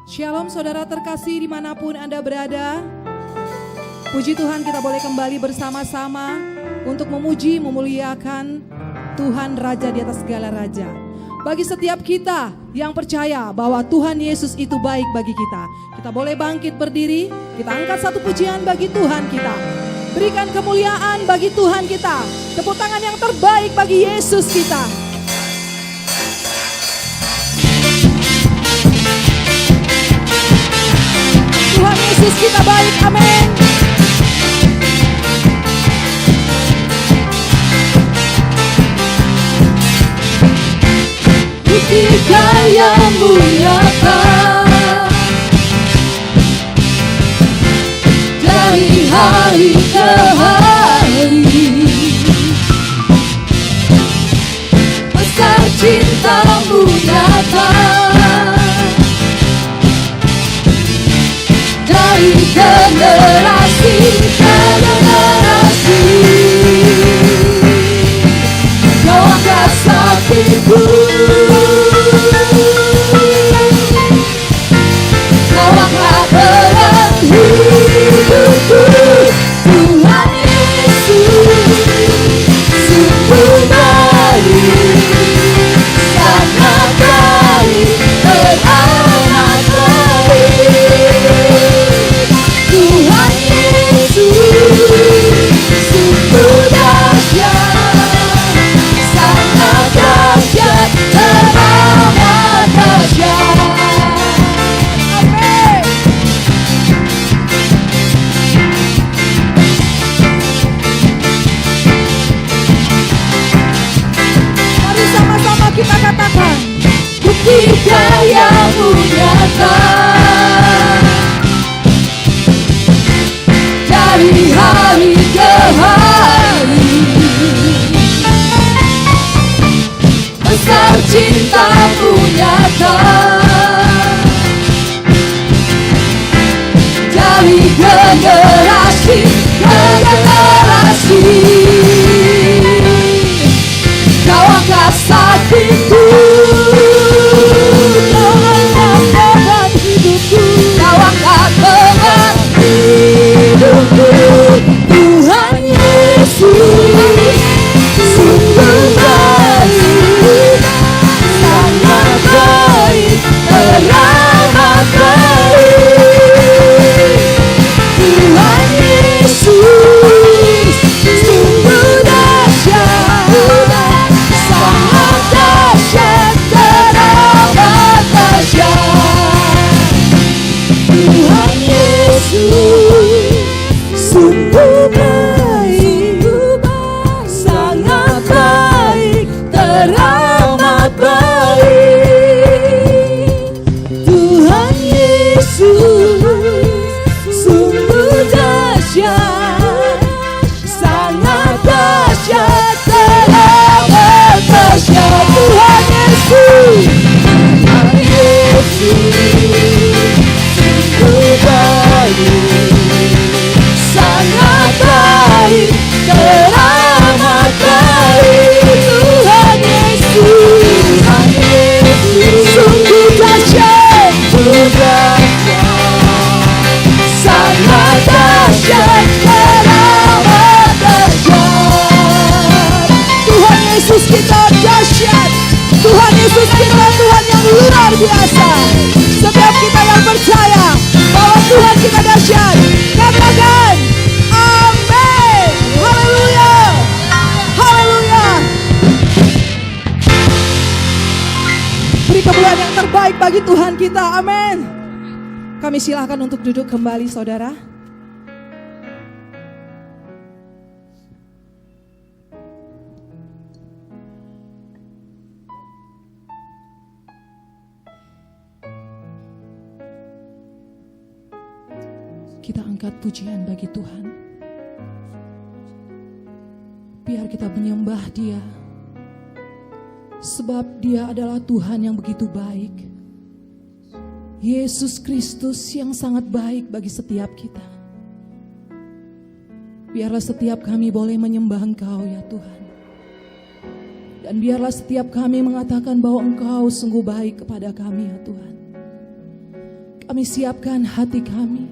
Shalom saudara terkasih dimanapun Anda berada. Puji Tuhan, kita boleh kembali bersama-sama untuk memuji, memuliakan Tuhan Raja di atas segala raja. Bagi setiap kita yang percaya bahwa Tuhan Yesus itu baik bagi kita, kita boleh bangkit berdiri, kita angkat satu pujian bagi Tuhan kita. Berikan kemuliaan bagi Tuhan kita. Tepuk tangan yang terbaik bagi Yesus kita. Tuhan Yesus kita baik, amin. Ketika yang nyata dari hari ke hari, besar cintamu nyata dari generasi ke generasi. Kau angkat saksiku, kau angkat berat hidupku. Tuhan Yesus sungguh baik, sangat baik, teramat baik. Tuhan Yesus sungguh dahsyat, sangat dahsyat, teramat dahsyat. Amin. Mari sama-sama kita katakan, Bukti dayamu nyata dari hari ke hari, besar cintamu nyata dari generasi ke generasi. Kau angkat saksiku, kau angkat beban hidupku, kau angkat beban hidupku. Tuhan Yesus sungguh baik, sangat baik, teramat baik. Tuhan Yesus sungguh dahsyat, sangat dahsyat, teramat dahsyat. Tuhan Yesus sungguh baik, sangat baik, teramat baik. Tuhan Yesus sungguh dahsyat, sangat dahsyat, teramat dahsyat. Tuhan Yesus, Tuhan Yesus sungguh baik, sangat baik, teramat baik. Tuhan Yesus, Tuhan Yesus sungguh dahsyat, sungguh dahsyat, sangat dahsyat, teramat dahsyat. Tuhan Yesus kita dahsyat. Tuhan Yesus kita Tuhan yang luar biasa. Setiap kita yang percaya bahwa Tuhan kita dahsyat, katakan amin. Haleluya. Haleluya. Beri kemuliaan yang terbaik bagi Tuhan kita. Amin. Kami silakan untuk duduk kembali saudara. Kita angkat pujian bagi Tuhan. Biar kita menyembah Dia. Sebab Dia adalah Tuhan yang begitu baik. Yesus Kristus yang sangat baik bagi setiap kita. Biarlah setiap kami boleh menyembah Engkau ya Tuhan. Dan biarlah setiap kami mengatakan bahwa Engkau sungguh baik kepada kami ya Tuhan. Kami siapkan hati kami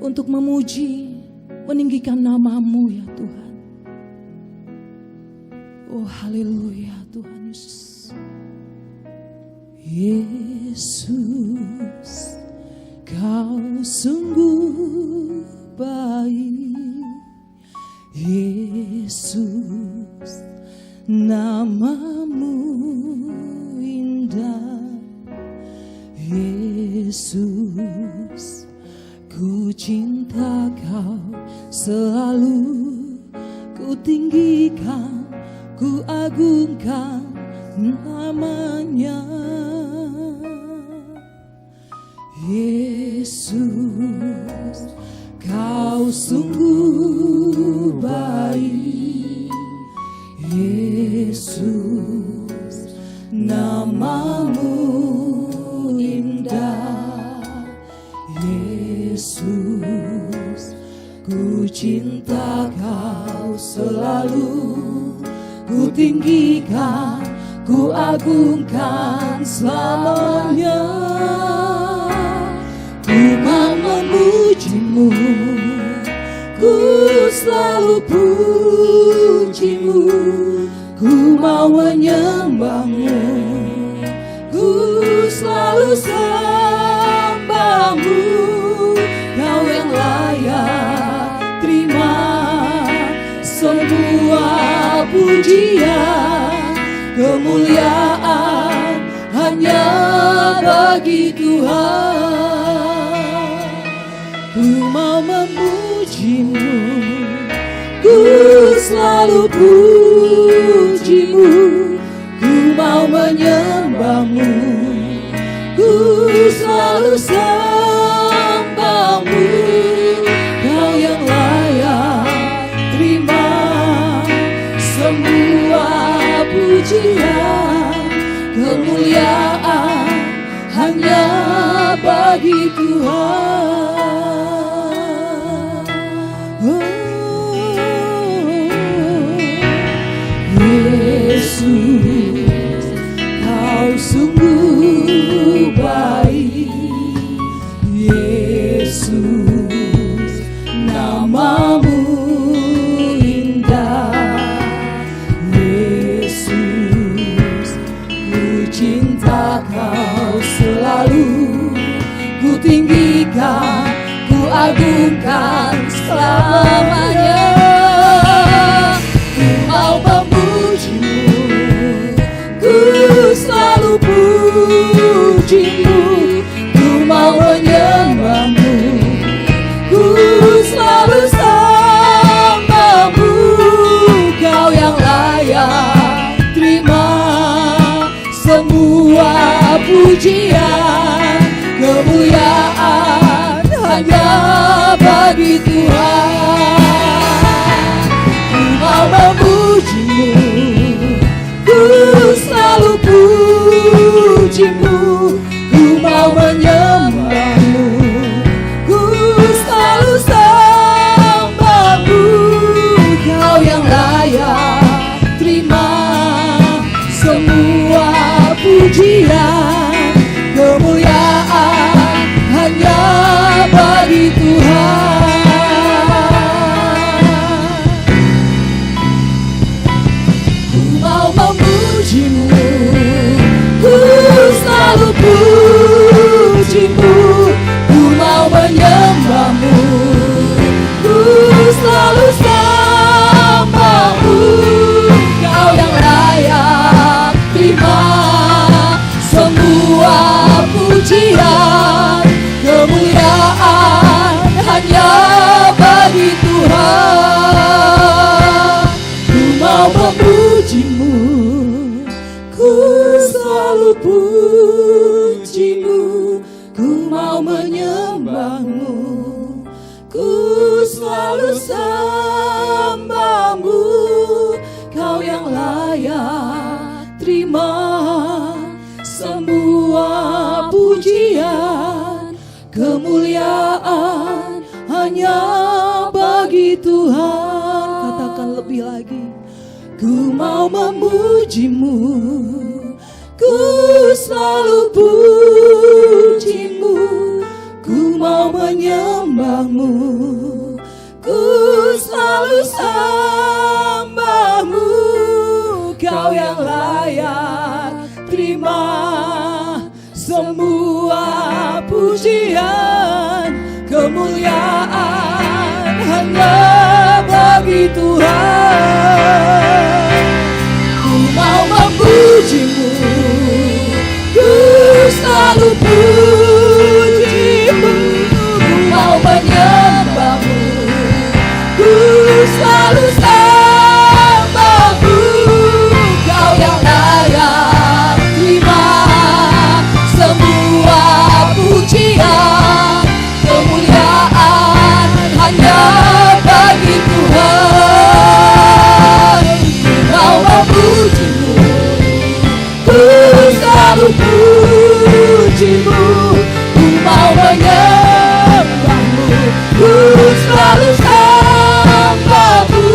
untuk memuji, meninggikan nama-Mu ya Tuhan. Oh haleluya Tuhan Yesus. Yesus, Kau sungguh baik. Yesus, nama-Mu indah. Yesus, ku cinta Kau selalu, ku tinggikan, ku agungkan nama-Nya. Yesus, Kau sungguh baik. Yesus, nama-Mu indah. Yesus, ku cinta Kau selalu, ku tinggikan, ku agungkan selamanya. Ku mau memuji-Mu, ku selalu puji-Mu. Ku mau menyembah-Mu, ku selalu sembah-Mu. Kau yang layak terima semua pujian, kemuliaan hanya bagi Tuhan. Ku mau memuji-Mu, ku selalu puji-Mu. Ku mau menyembah-Mu, ku selalu sembah-Mu. Kau yang layak terima semua pujian, kemuliaan hanya bagi Tuhan. Yesus, Kau sungguh baik. Yesus, nama-Mu indah. Yesus, ku cinta Kau selalu, ku tinggikan, ku agungkan selamanya. Ku mau memuji-Mu, ku selalu puji-Mu. Ku mau menyembah-Mu, ku selalu sembah-Mu. Kau yang layak terima semua pujian, kemuliaan hanya bagi Tuhan. Ku mau memuji-Mu, ku selalu puji-Mu. Ku mau menyembah-Mu, ku selalu sembah-Mu. Kau yang layak terima semua pujian, kemuliaan hanya bagi Tuhan. Ku mau memuji-Mu, ku selalu puji-Mu. Ku mau menyembah-Mu, ku selalu sembah-Mu. Kau yang layak terima semua pujian, kemuliaan hanya bagi Tuhan. Ku mau memuji-Mu, ku selalu puji-Mu. Ku mau menyembah-Mu, ku selalu sembah-Mu. Kau yang layak terima semua pujian, kemuliaan hanya bagi Tuhan. Katakan lebih lagi. Ku mau memuji-Mu, ku selalu puji semua pujian, kemuliaan hanya bagi Tuhan. Ku mau memujimu, ku selalu pujimu. Ku mau menyembahmu, ku selalu sembahmu. Kau yang layak terima semua pujian, kemuliaan hanya bagi Tuhan. Ku mau memujimu, ku selalu pujimu. Ku mau menyembahmu, ku selalu sembahmu.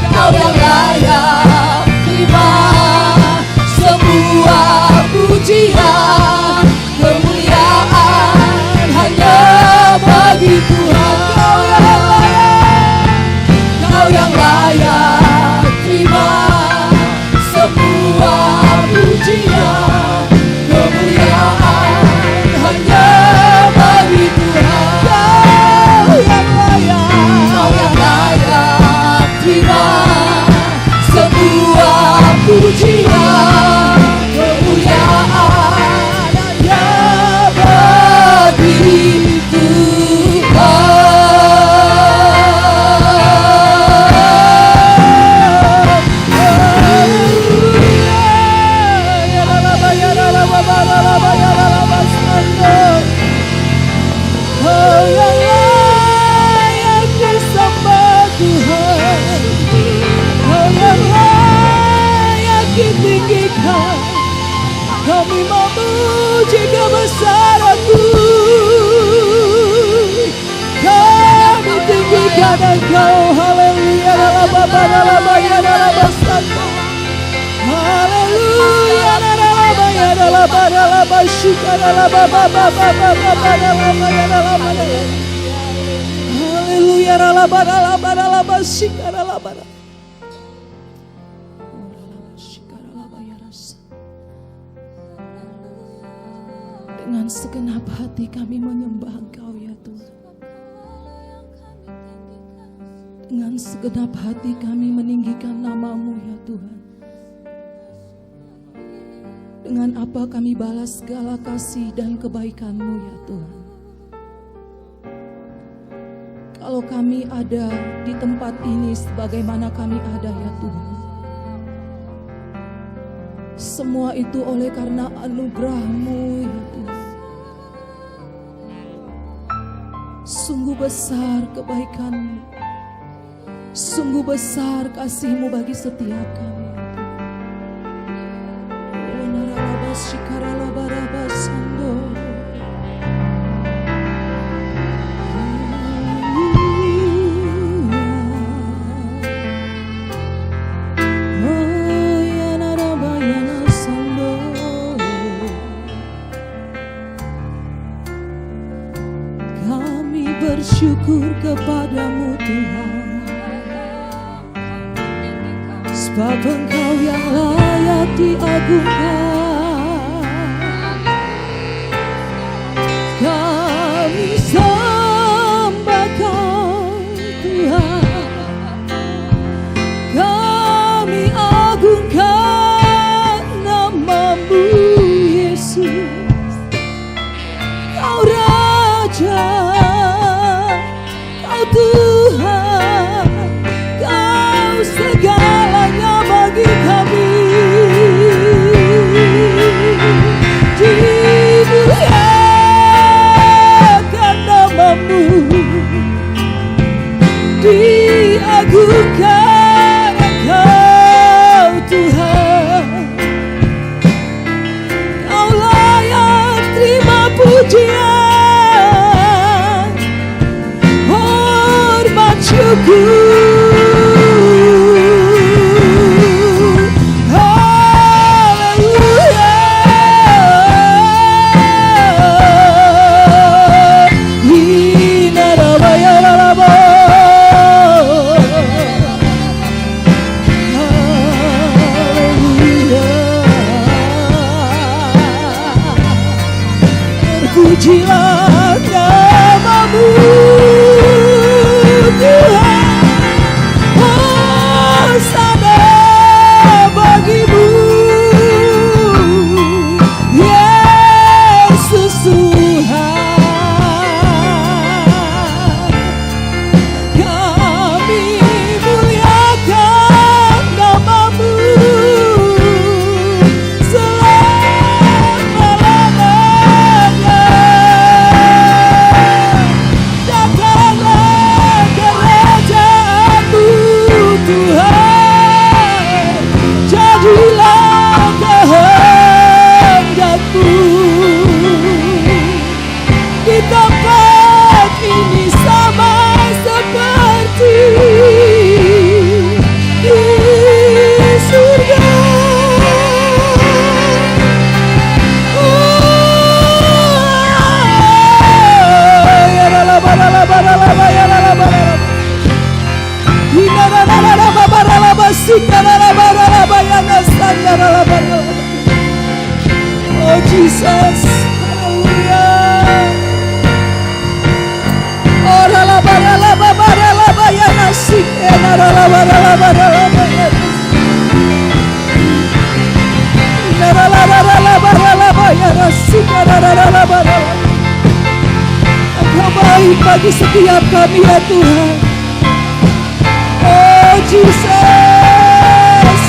Kau yang layak terima semua pujian, kemuliaan hanya bagi Tuhan. Kau yang layak terima semua pujian, kemuliaan hanya bagi Tuhan. Kau yang layak terima semua pujian, kemuliaan hanya bagi kami memuji kebesaran-Mu, kami tinggikan Engkau. Haleluya, dalam Bapa, dalam Ayah, dalam Bapa. Haleluya, dalam Ayah, dalam Bapa, dalam Bapa, dalam Bapa, dalam Ayah, dalam Bapa. Haleluya, dalam Bapa, dalam Bapa, dalam Bapa, dalam Bapa. Dengan segenap hati kami menyembah Engkau ya Tuhan. Dengan segenap hati kami meninggikan nama-Mu ya Tuhan. Dengan apa kami balas segala kasih dan kebaikan-Mu ya Tuhan. Kalau kami ada di tempat ini sebagaimana kami ada ya Tuhan, semua itu oleh karena anugerah-Mu ya Tuhan. Sungguh besar kebaikan-Mu, sungguh besar kasih-Mu bagi setiap kami ya Tuhan. Bersyukur kepadamu Tuhan, sebab Engkau yang layak diagungkan. Kami sembah Kau Tuhan, kami agungkan nama-Mu Yesus. Kau Raja, Tuhan, Kau segalanya bagi kami. Dimuliakan nama-Mu, diagungkan Engkau Tuhan. Kau layak terima pujian, pujilah namamu Tuhan. Hosana bagimu Yesus Tuhan. Kami muliakan namamu selama-lamanya. Datanglah kerajaanmu Tuhan, jadilah kehendakmu di tempat ini sama seperti di surga. Oh Jesus, hallelujah. Oh rala ya nasik, Engkau baik bagi setiap kami ya Tuhan. Oh Jesus,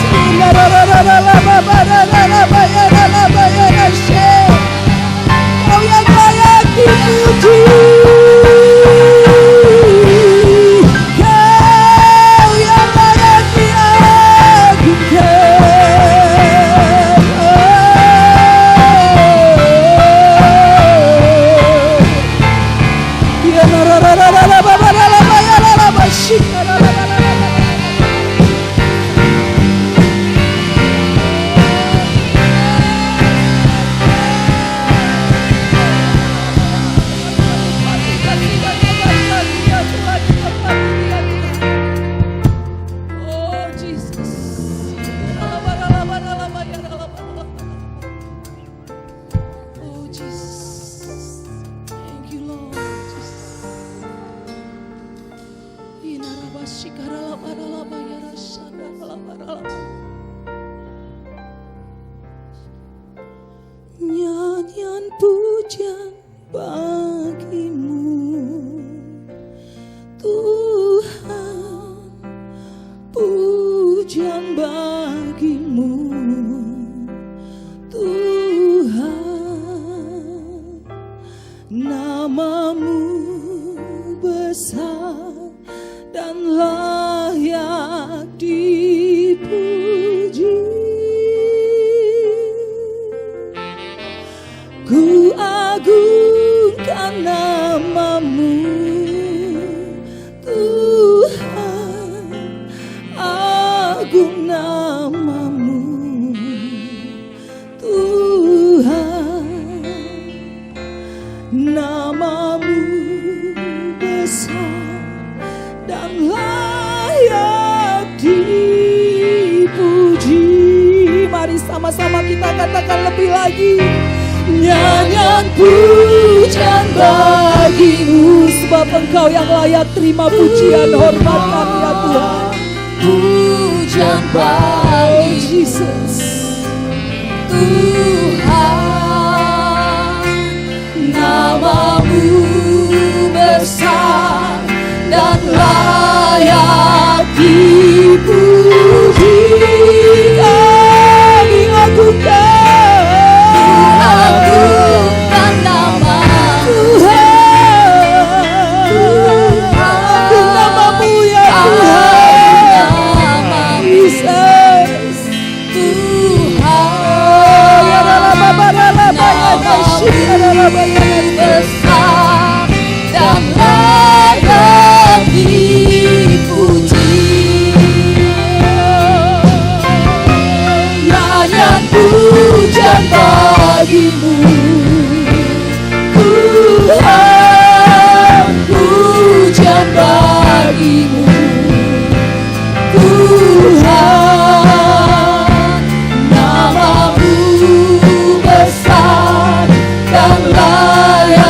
Kau yang layak dipuji, Kau yang layak diagungkan. Ya nyanyian pujian bagimu Tuhan, pujian bagimu Tuhan. Namamu besar dan layak dipuji. Ku agungkan namamu Tuhan, agung namamu Tuhan. Namamu besar dan layak dipuji. Mari sama-sama kita katakan lebih lagi. Nyanyian pujian bagimu, sebab Engkau yang layak terima pujian hormat kami ya Tuhan. Pujian bagi Jesus Tuhan. Namamu besar dan layak dipuji. Kami agungkan nama Tuhan, namamu ya Tuhan, Jesus Tuhan. Namamu besar dan layak dipuji. Nyanyian pujian bagimu Tuhan, pujian bagimu Tuhan. Namamu besar dan layak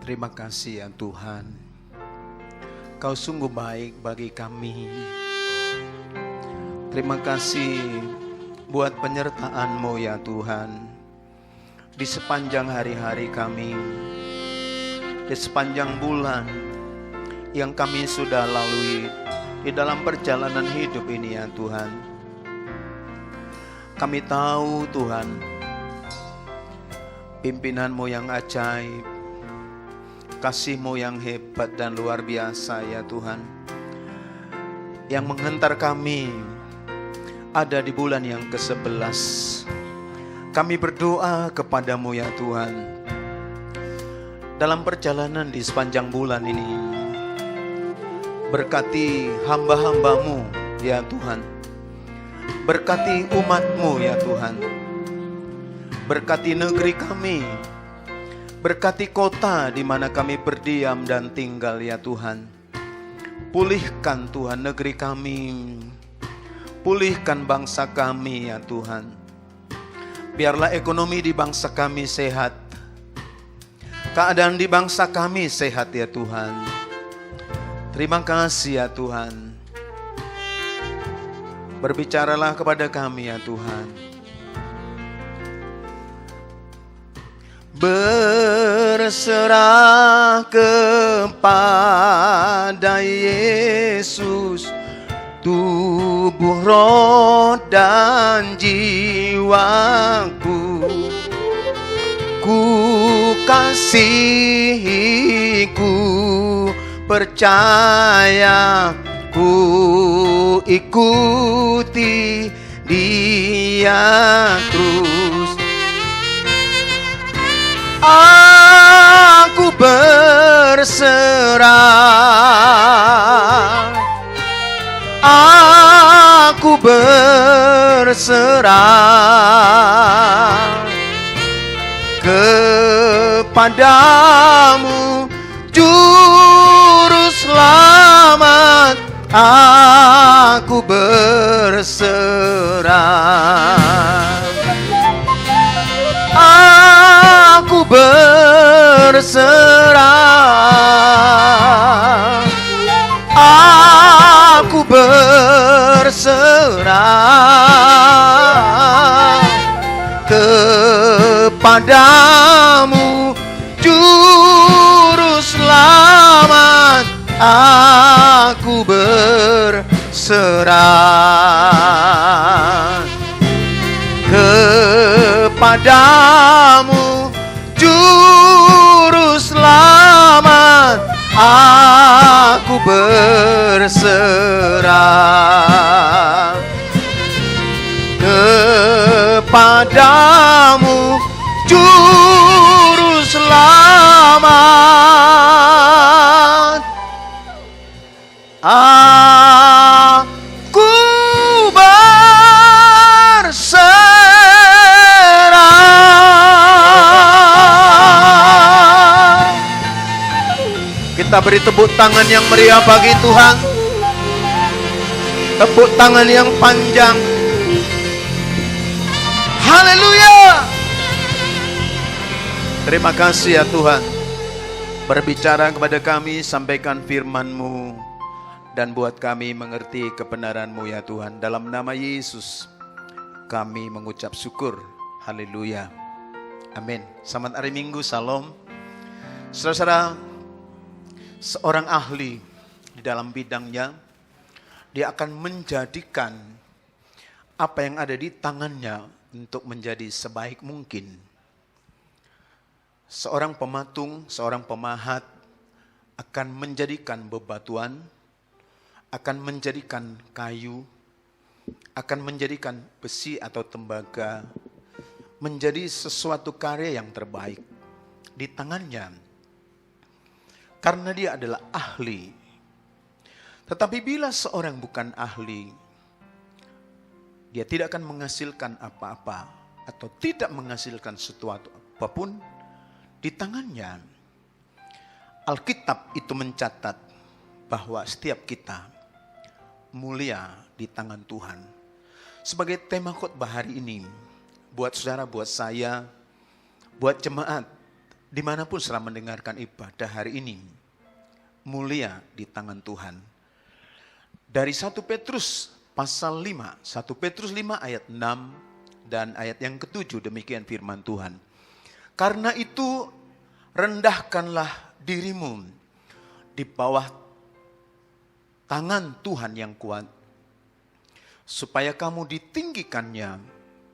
Terima kasih ya Tuhan, Kau sungguh baik bagi kami. Terima kasih buat penyertaan-Mu ya Tuhan, di sepanjang hari-hari kami, di sepanjang bulan yang kami sudah lalui di dalam perjalanan hidup ini ya Tuhan. Kami tahu Tuhan, pimpinan-Mu yang ajaib, kasih-Mu yang hebat dan luar biasa ya Tuhan, yang menghantar kami ada di bulan yang ke-11. Kami berdoa kepada-Mu ya Tuhan, dalam perjalanan di sepanjang bulan ini, berkati hamba-hamba-Mu ya Tuhan, berkati umat-Mu ya Tuhan, berkati negeri kami, berkati kota di mana kami berdiam dan tinggal ya Tuhan. Pulihkan Tuhan negeri kami, pulihkan bangsa kami ya Tuhan. Biarlah ekonomi di bangsa kami sehat, keadaan di bangsa kami sehat ya Tuhan. Terima kasih ya Tuhan. Berbicaralah kepada kami ya Tuhan. Berserah kepada Yesus, tubuh, roh, dan jiwaku. Ku kasihi, ku percaya, ku ikuti Dia terus. Aku berserah, aku berserah kepadamu, Juru Selamat. Aku berserah, aku berserah, aku berserah kepadamu, Juru Selamat. Aku berserah kepadamu, Juru Selamat. Aku berserah kepadamu, Juru Selamat. Aku berserah. Kita beri tepuk tangan yang meriah bagi Tuhan. Tepuk tangan yang panjang. Haleluya. Terima kasih ya Tuhan. Berbicara kepada kami, sampaikan firman-Mu, dan buat kami mengerti kebenaran-Mu ya Tuhan. Dalam nama Yesus kami mengucap syukur. Haleluya. Amin. Selamat hari Minggu, salam. Saudara-saudara, seorang ahli di dalam bidangnya, dia akan menjadikan apa yang ada di tangannya untuk menjadi sebaik mungkin. Seorang pematung, seorang pemahat akan menjadikan bebatuan, akan menjadikan kayu, akan menjadikan besi atau tembaga, menjadi sesuatu karya yang terbaik di tangannya. Karena dia adalah ahli. Tetapi bila seorang bukan ahli, dia tidak akan menghasilkan apa-apa atau tidak menghasilkan sesuatu apapun di tangannya. Alkitab itu mencatat bahwa setiap kita mulia di tangan Tuhan. Sebagai tema khotbah hari ini, buat saudara, buat saya, buat jemaat dimanapun setelah mendengarkan ibadah hari ini, mulia di tangan Tuhan. Dari 1 Petrus pasal 5, 1 Petrus 5 ayat 6 dan ayat yang ke-7, demikian firman Tuhan. Karena itu rendahkanlah dirimu di bawah tangan Tuhan yang kuat, supaya kamu ditinggikannya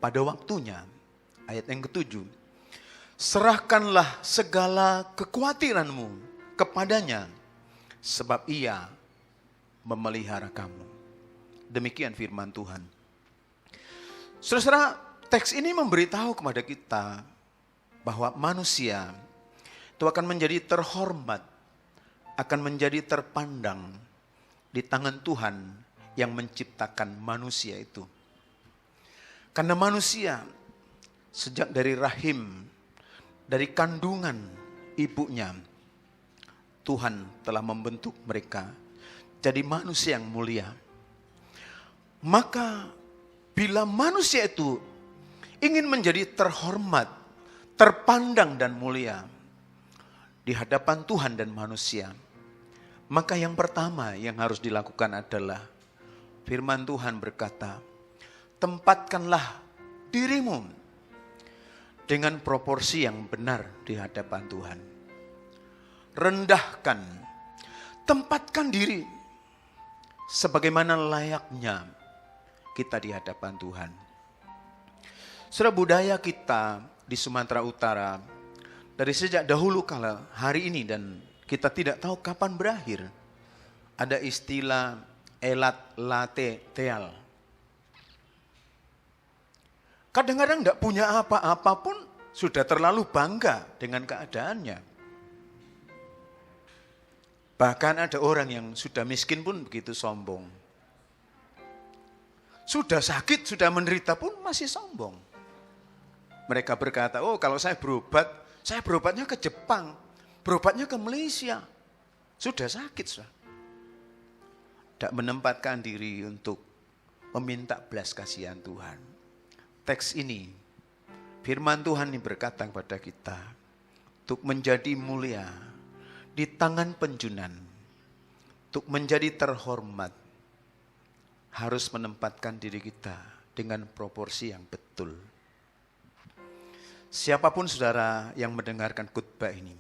pada waktunya. Ayat yang ke-7, serahkanlah segala kekhawatiranmu kepadanya, sebab ia memelihara kamu. Demikian firman Tuhan. Saudara, teks ini memberitahu kepada kita bahwa manusia itu akan menjadi terhormat, akan menjadi terpandang di tangan Tuhan yang menciptakan manusia itu. Karena manusia sejak dari rahim, dari kandungan ibunya, Tuhan telah membentuk mereka jadi manusia yang mulia. Maka bila manusia itu ingin menjadi terhormat, terpandang dan mulia di hadapan Tuhan dan manusia, maka yang pertama yang harus dilakukan adalah firman Tuhan berkata, tempatkanlah dirimu dengan proporsi yang benar di hadapan Tuhan. Rendahkan, tempatkan diri sebagaimana layaknya kita di hadapan Tuhan. Saudara, budaya kita di Sumatera Utara dari sejak dahulu kala hari ini dan kita tidak tahu kapan berakhir, ada istilah elat late teal. Kadang-kadang tidak punya apa-apa pun sudah terlalu bangga dengan keadaannya. Bahkan ada orang yang sudah miskin pun begitu sombong. Sudah sakit, sudah menderita pun masih sombong. Mereka berkata, oh kalau saya berobatnya ke Jepang, berobatnya ke Malaysia. Sudah sakit, sudah. Tidak menempatkan diri untuk meminta belas kasihan Tuhan. Teks ini, firman Tuhan ini berkata kepada kita, untuk menjadi mulia di tangan penjunan, untuk menjadi terhormat, harus menempatkan diri kita dengan proporsi yang betul. Siapapun saudara yang mendengarkan khotbah ini,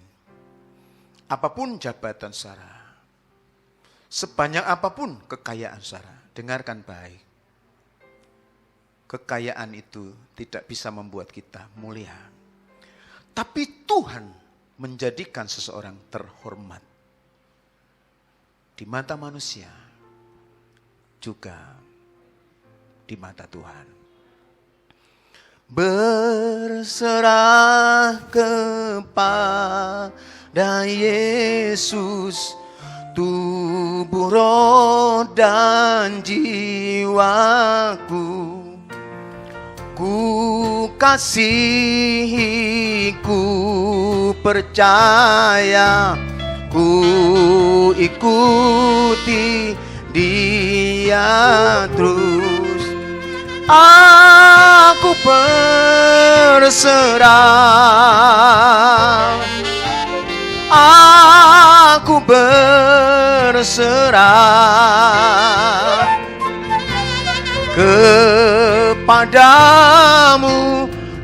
apapun jabatan saudara, sebanyak apapun kekayaan saudara, dengarkan baik. Kekayaan itu tidak bisa membuat kita mulia. Tapi Tuhan menjadikan seseorang terhormat di mata manusia, juga di mata Tuhan. Berserah kepada Yesus, tubuh, roh, dan jiwaku. Ku kasihi, ku percaya, ku ikuti Dia terus. Aku berserah, aku berserah kepadamu,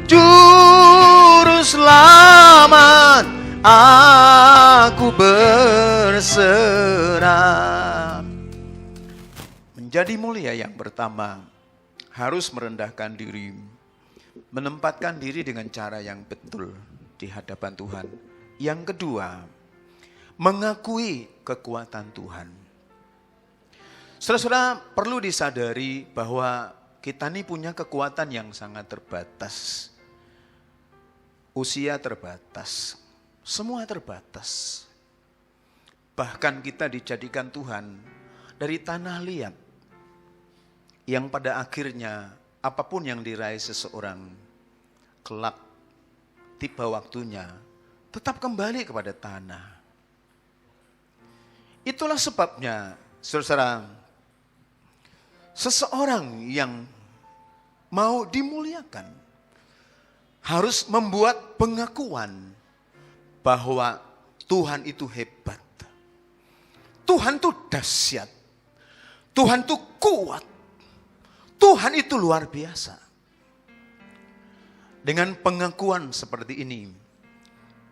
Juru Selamat. Aku berserah. Menjadi mulia yang pertama harus merendahkan diri, menempatkan diri dengan cara yang betul di hadapan Tuhan. Yang kedua, mengakui kekuatan Tuhan. Saudara-saudara, perlu disadari bahwa kita ini punya kekuatan yang sangat terbatas. Usia terbatas, semua terbatas. Bahkan kita dijadikan Tuhan dari tanah liat, yang pada akhirnya apapun yang diraih seseorang, kelak tiba waktunya tetap kembali kepada tanah. Itulah sebabnya, saudara, seseorang yang mau dimuliakan harus membuat pengakuan bahwa Tuhan itu hebat. Tuhan itu dahsyat. Tuhan itu kuat. Tuhan itu luar biasa. Dengan pengakuan seperti ini,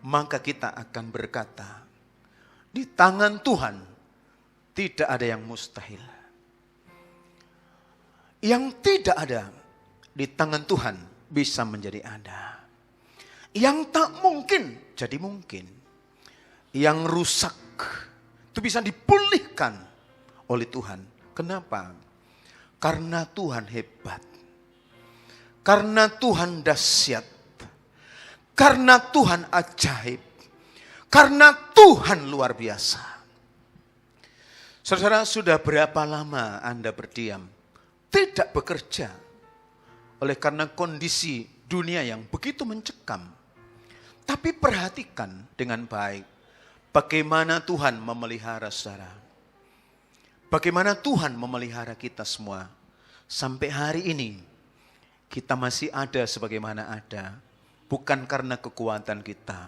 maka kita akan berkata, di tangan Tuhan tidak ada yang mustahil. Yang tidak ada di tangan Tuhan bisa menjadi ada. Yang tak mungkin jadi mungkin. Yang rusak itu bisa dipulihkan oleh Tuhan. Kenapa? Karena Tuhan hebat. Karena Tuhan dahsyat. Karena Tuhan ajaib. Karena Tuhan luar biasa. Saudara, sudah berapa lama Anda berdiam, tidak bekerja, oleh karena kondisi dunia yang begitu mencekam. Tapi perhatikan dengan baik, bagaimana Tuhan memelihara saudara. Bagaimana Tuhan memelihara kita semua. Sampai hari ini, kita masih ada sebagaimana ada. Bukan karena kekuatan kita,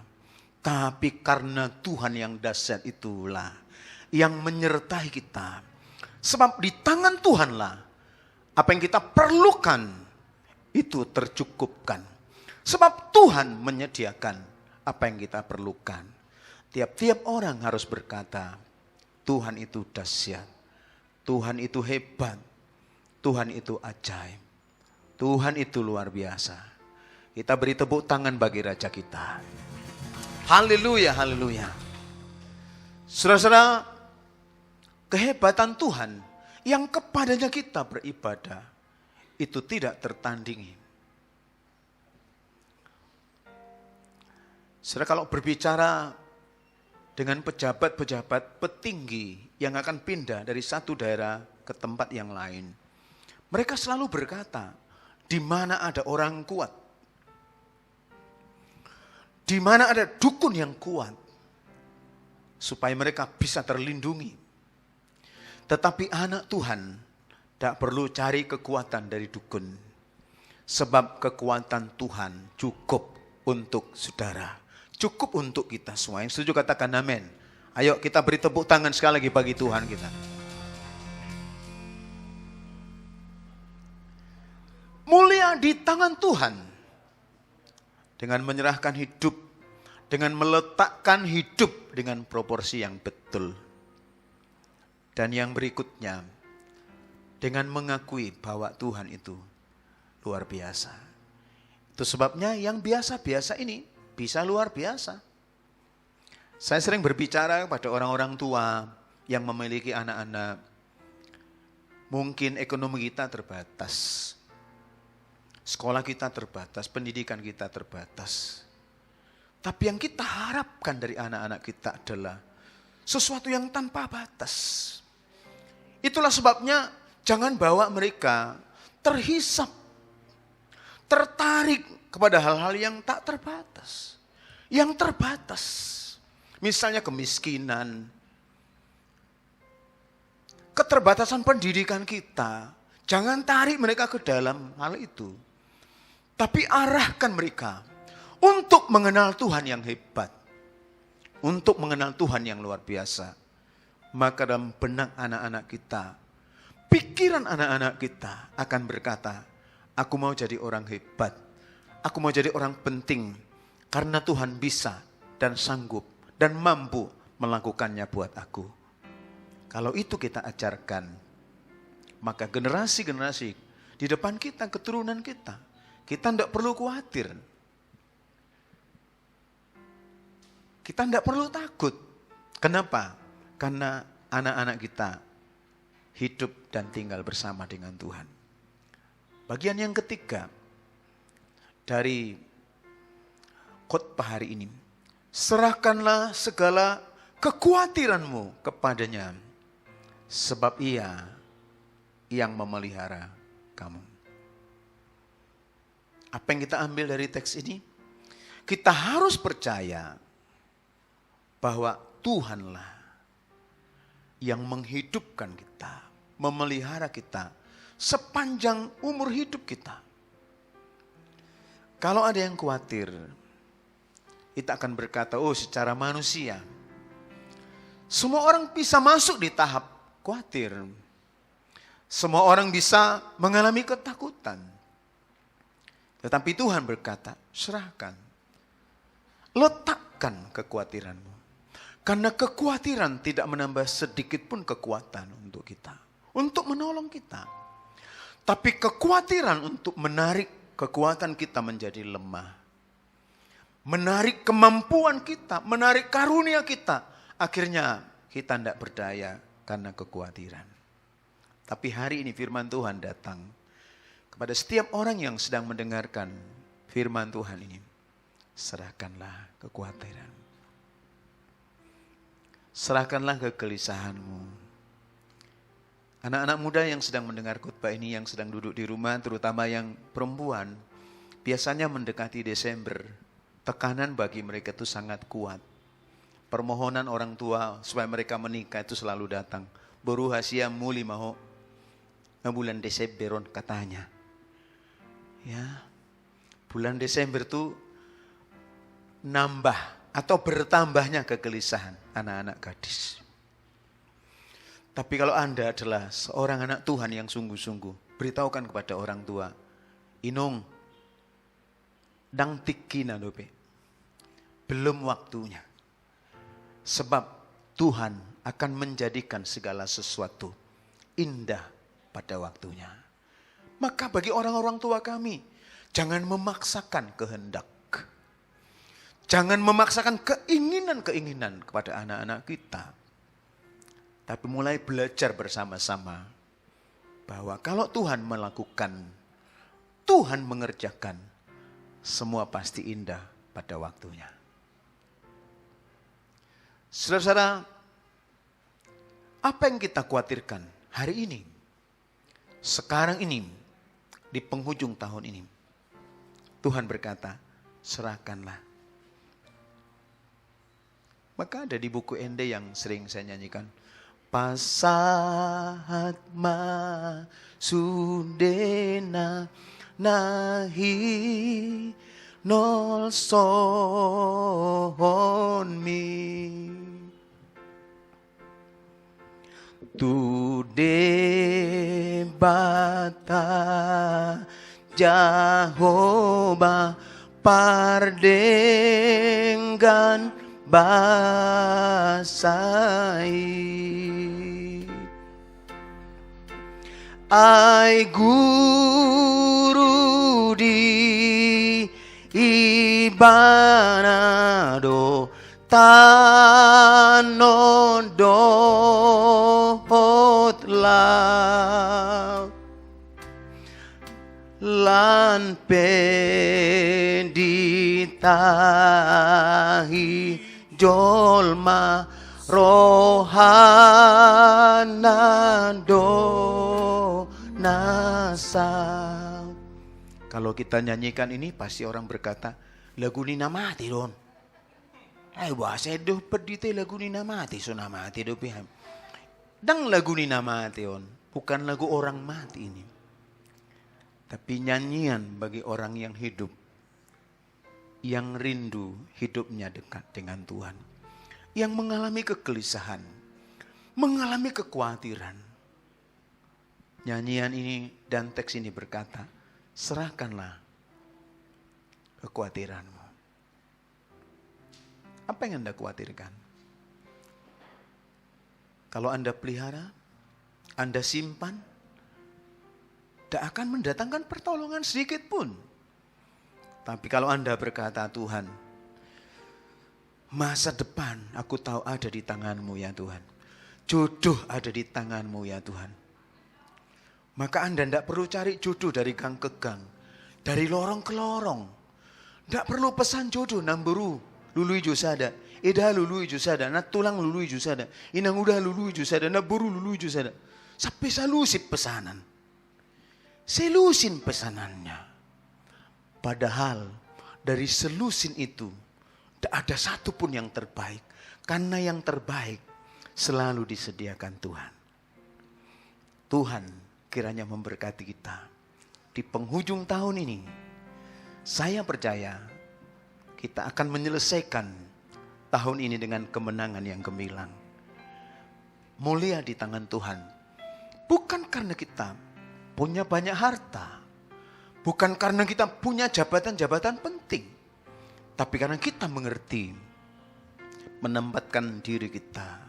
tapi karena Tuhan yang dahsyat itulah yang menyertai kita. Sebab di tangan Tuhanlah apa yang kita perlukan itu tercukupkan. Sebab Tuhan menyediakan apa yang kita perlukan. Tiap-tiap orang harus berkata, Tuhan itu dahsyat, Tuhan itu hebat, Tuhan itu ajaib, Tuhan itu luar biasa. Kita beri tepuk tangan bagi Raja kita. Haleluya, haleluya. Saudara-saudara, kehebatan Tuhan yang kepadanya kita beribadah itu tidak tertandingi. Saudara, kalau berbicara dengan pejabat-pejabat petinggi yang akan pindah dari satu daerah ke tempat yang lain, mereka selalu berkata, di mana ada orang kuat, di mana ada dukun yang kuat, supaya mereka bisa terlindungi. Tetapi anak Tuhan tidak perlu cari kekuatan dari dukun. Sebab kekuatan Tuhan cukup untuk saudara. Cukup untuk kita semua. Yang setuju katakan amin. Ayo kita beri tepuk tangan sekali lagi bagi Tuhan kita. Mulia di tangan Tuhan. Dengan menyerahkan hidup. Dengan meletakkan hidup dengan proporsi yang betul. Dan yang berikutnya, dengan mengakui bahwa Tuhan itu luar biasa. Itu sebabnya yang biasa-biasa ini bisa luar biasa. Saya sering berbicara kepada orang-orang tua yang memiliki anak-anak. Mungkin ekonomi kita terbatas. Sekolah kita terbatas, pendidikan kita terbatas. Tapi yang kita harapkan dari anak-anak kita adalah sesuatu yang tanpa batas. Itulah sebabnya jangan bawa mereka terhisap, tertarik kepada hal-hal yang tak terbatas. Yang terbatas, misalnya kemiskinan, keterbatasan pendidikan kita. Jangan tarik mereka ke dalam hal itu. Tapi arahkan mereka untuk mengenal Tuhan yang hebat. Untuk mengenal Tuhan yang luar biasa. Maka dalam benak anak-anak kita, pikiran anak-anak kita akan berkata, aku mau jadi orang hebat, aku mau jadi orang penting, karena Tuhan bisa dan sanggup dan mampu melakukannya buat aku. Kalau itu kita ajarkan, maka generasi-generasi di depan kita, keturunan kita tidak perlu khawatir. Kita tidak perlu takut. Kenapa? Karena anak-anak kita hidup dan tinggal bersama dengan Tuhan. Bagian yang ketiga dari khotbah hari ini. Serahkanlah segala kekhawatiranmu kepadanya. Sebab Ia yang memelihara kamu. Apa yang kita ambil dari teks ini? Kita harus percaya bahwa Tuhanlah yang menghidupkan kita, memelihara kita sepanjang umur hidup kita. Kalau ada yang khawatir, kita akan berkata, oh secara manusia, semua orang bisa masuk di tahap khawatir. Semua orang bisa mengalami ketakutan. Tetapi Tuhan berkata, serahkan. Letakkan kekhawatiranmu. Karena kekhawatiran tidak menambah sedikit pun kekuatan untuk kita. Untuk menolong kita. Tapi kekhawatiran untuk menarik kekuatan kita menjadi lemah. Menarik kemampuan kita, menarik karunia kita. Akhirnya kita tidak berdaya karena kekhawatiran. Tapi hari ini firman Tuhan datang kepada setiap orang yang sedang mendengarkan firman Tuhan ini. Serahkanlah kekhawatiran. Serahkanlah kegelisahanmu. Anak-anak muda yang sedang mendengar khotbah ini, yang sedang duduk di rumah, terutama yang perempuan, biasanya mendekati Desember, tekanan bagi mereka itu sangat kuat. Permohonan orang tua supaya mereka menikah itu selalu datang. Baru hasia muli mau bulan Desember katanya. Ya, bulan Desember itu nambah atau bertambahnya kegelisahan anak-anak gadis. Tapi kalau Anda adalah seorang anak Tuhan yang sungguh-sungguh, beritahukan kepada orang tua, Inung, dang tikina dope, belum waktunya. Sebab Tuhan akan menjadikan segala sesuatu indah pada waktunya. Maka bagi orang-orang tua kami, jangan memaksakan kehendak. Jangan memaksakan keinginan-keinginan kepada anak-anak kita. Tapi mulai belajar bersama-sama bahwa kalau Tuhan melakukan, Tuhan mengerjakan, semua pasti indah pada waktunya. Saudara-saudara, apa yang kita khawatirkan hari ini, sekarang ini, di penghujung tahun ini? Tuhan berkata, serahkanlah. Maka ada di buku Ende yang sering saya nyanyikan, Pasahat ma sudena nahi nol son mi tu debata Jehovah pardenggan basai ai guru di ibanado tanodotlah lan penditahi jolma rohanado nasa. Kalau kita nyanyikan ini pasti orang berkata, lagu ni namati don. Ay bahasa doh pedite lagu ni namati so namati do piham. Dang lagu ni namati on, bukan lagu orang mati ini. Tapi nyanyian bagi orang yang hidup, yang rindu hidupnya dekat dengan Tuhan. Yang mengalami kegelisahan, mengalami kekhawatiran. Nyanyian ini dan teks ini berkata, serahkanlah kekhawatiranmu. Apa yang Anda khawatirkan? Kalau Anda pelihara, Anda simpan, tidak akan mendatangkan pertolongan sedikit pun. Tapi kalau Anda berkata, Tuhan, masa depan aku tahu ada di tangan-Mu ya Tuhan. Jodoh ada di tangan-Mu ya Tuhan. Maka Anda tidak perlu cari jodoh dari gang ke gang. Dari lorong ke lorong. Tidak perlu pesan jodoh namburu. Lulu ijo sada. Eda lulu ijo sada. Na tulang lulu ijo sada. Inang udah lulu ijo sada. Na buru lulu ijo sada. Sampai salusip pesanan. Selusin pesanannya. Padahal dari selusin itu tidak ada satupun yang terbaik. Karena yang terbaik selalu disediakan Tuhan. Tuhan kiranya memberkati kita. Di penghujung tahun ini, saya percaya kita akan menyelesaikan tahun ini dengan kemenangan yang gemilang. Mulia di tangan Tuhan. Bukan karena kita punya banyak harta. Bukan karena kita punya jabatan-jabatan penting. Tapi karena kita mengerti menempatkan diri kita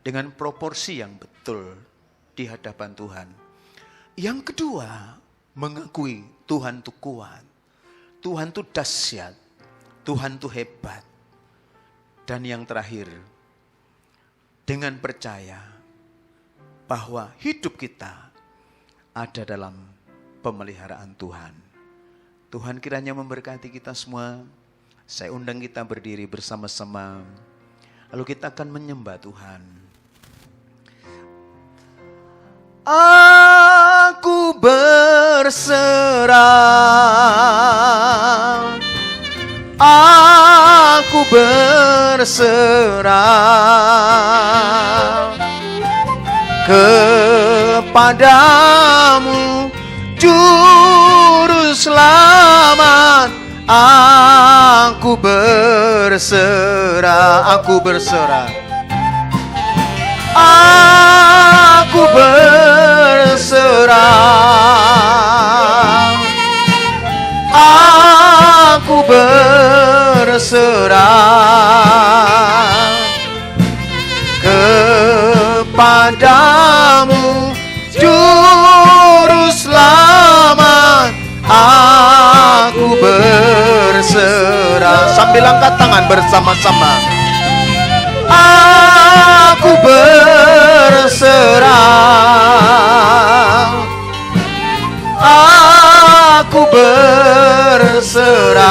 dengan proporsi yang betul di hadapan Tuhan. Yang kedua, mengakui Tuhan itu kuat. Tuhan itu dahsyat. Tuhan itu hebat. Dan yang terakhir, dengan percaya bahwa hidup kita ada dalam pemeliharaan Tuhan. Tuhan kiranya memberkati kita semua. Saya undang kita berdiri bersama-sama. Lalu kita akan menyembah Tuhan. Aku berserah. Aku berserah kepadamu, Juru Selamat. Aku berserah, aku berserah. Aku berserah. Aku berserah kepadamu, Juru Selamat. Aku berserah. Sambil angkat tangan bersama-sama. Aku berserah. Aku berserah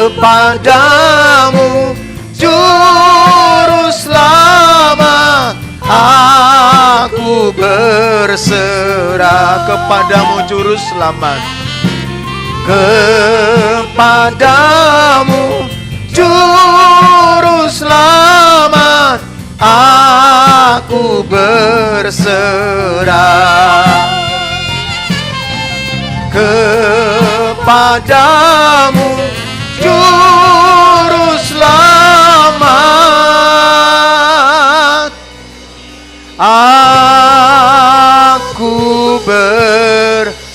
kepadamu, Juru Selamat. Aku berserah kepadamu, Juru Selamat. Kepadamu, Juru Selamat. Aku berserah kepadamu, Juru Selamat. Aku berserah.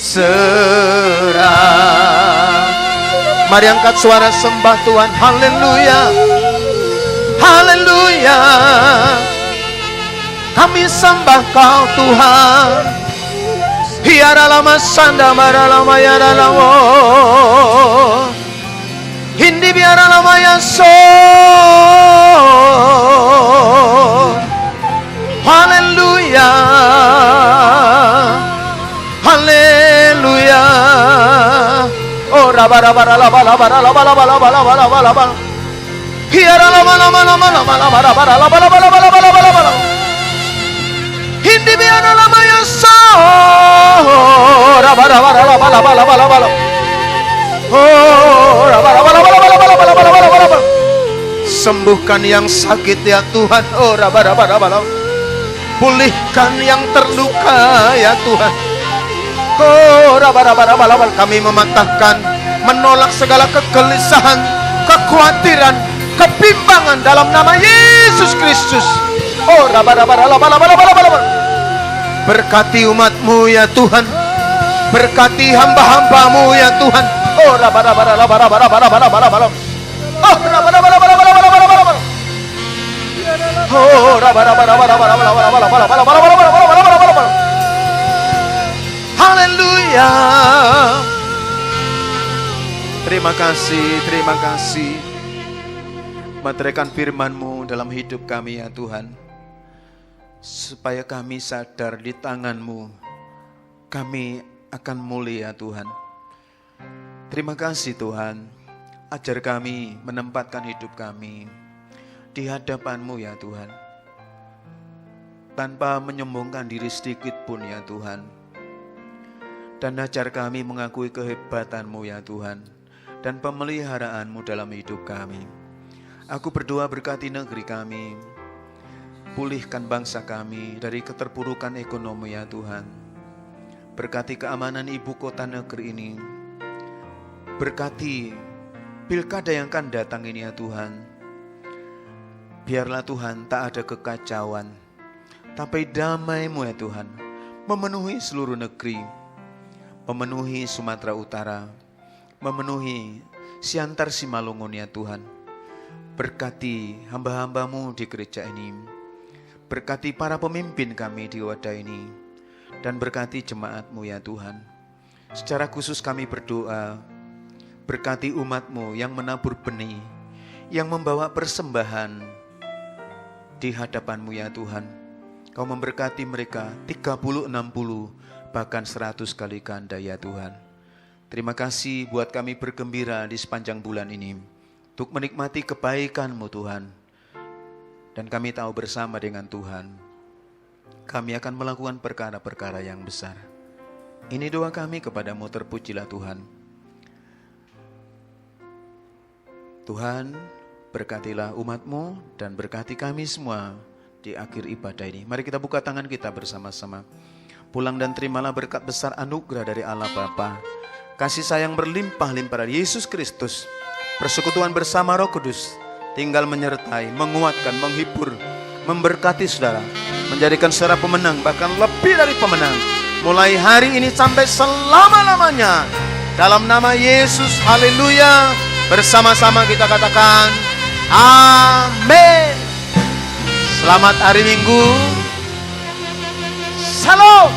Mari angkat suara sembah Tuhan. Haleluya. Haleluya. Kami sembah Kau Tuhan. Hiara lama sanda mara lama yara lama. Hindi biara lama ya so. Haleluya. Haleluya. Oh rabara bara la bala bara la bala bala bala bala bala bala. Hiara lama lama lama lama lama bara la bala bala bala bala bala bala. Hindi biara lama ya so. Rabara bara la bala bala bala bala. Oh rabara bala bala bala bala bala bala bala bala. Sembuhkan yang sakit ya Tuhan. Oh rabara bara bala. Pulihkan yang terluka ya Tuhan. Oh rabara bara bala bala. Kami mematahkan, menolak segala kegelisahan, kekhawatiran, kebimbangan dalam nama Yesus Kristus. Oh rabara bara bala bala bala bala. Berkati umat-Mu ya Tuhan. Berkati hamba-hamba-Mu ya Tuhan. Oh rabara bara bala bala bala bala bala. Oh rabara bala bala bala bala bala bala. Oh rabara bara bala bala bala bala bala bala bala bala bala bala bala. Haleluya. Terima kasih, terima kasih. Meteraikan firman-Mu dalam hidup kami ya Tuhan. Supaya kami sadar di tangan-Mu kami akan mulia Tuhan. Terima kasih Tuhan. Ajar kami menempatkan hidup kami di hadapan-Mu ya Tuhan. Tanpa menyombongkan diri sedikit pun ya Tuhan. Dan ajar kami mengakui kehebatan-Mu ya Tuhan. Dan pemeliharaanmu dalam hidup kami. Aku berdoa berkati negeri kami. Pulihkan bangsa kami dari keterpurukan ekonomi ya Tuhan. Berkati keamanan ibu kota negeri ini. Berkati pilkada yang akan datang ini ya Tuhan. Biarlah Tuhan tak ada kekacauan, tapi damai-Mu ya Tuhan memenuhi seluruh negeri, memenuhi Sumatera Utara, memenuhi Siantar Simalungun ya Tuhan. Berkati hamba-hamba-Mu di gereja ini, berkati para pemimpin kami di wadah ini, dan berkati jemaat-Mu ya Tuhan. Secara khusus kami berdoa, berkati umat-Mu yang menabur benih, yang membawa persembahan di hadapan-Mu ya Tuhan. Kau memberkati mereka 30, 60, bahkan 100 kali ganda ya Tuhan. Terima kasih buat kami bergembira di sepanjang bulan ini, untuk menikmati kebaikan-Mu Tuhan. Dan kami tahu bersama dengan Tuhan, kami akan melakukan perkara-perkara yang besar. Ini doa kami kepadamu, terpujilah Tuhan. Tuhan, berkatilah umat-Mu dan berkati kami semua di akhir ibadah ini. Mari kita buka tangan kita bersama-sama. Pulang dan terimalah berkat besar anugerah dari Allah Bapa, kasih sayang berlimpah-limpah dari Yesus Kristus, persekutuan bersama Roh Kudus, tinggal menyertai, menguatkan, menghibur, memberkati saudara, menjadikan saudara pemenang, bahkan lebih dari pemenang, mulai hari ini sampai selama-lamanya. Dalam nama Yesus, haleluya. Bersama-sama kita katakan amin. Selamat hari Minggu. Shalom.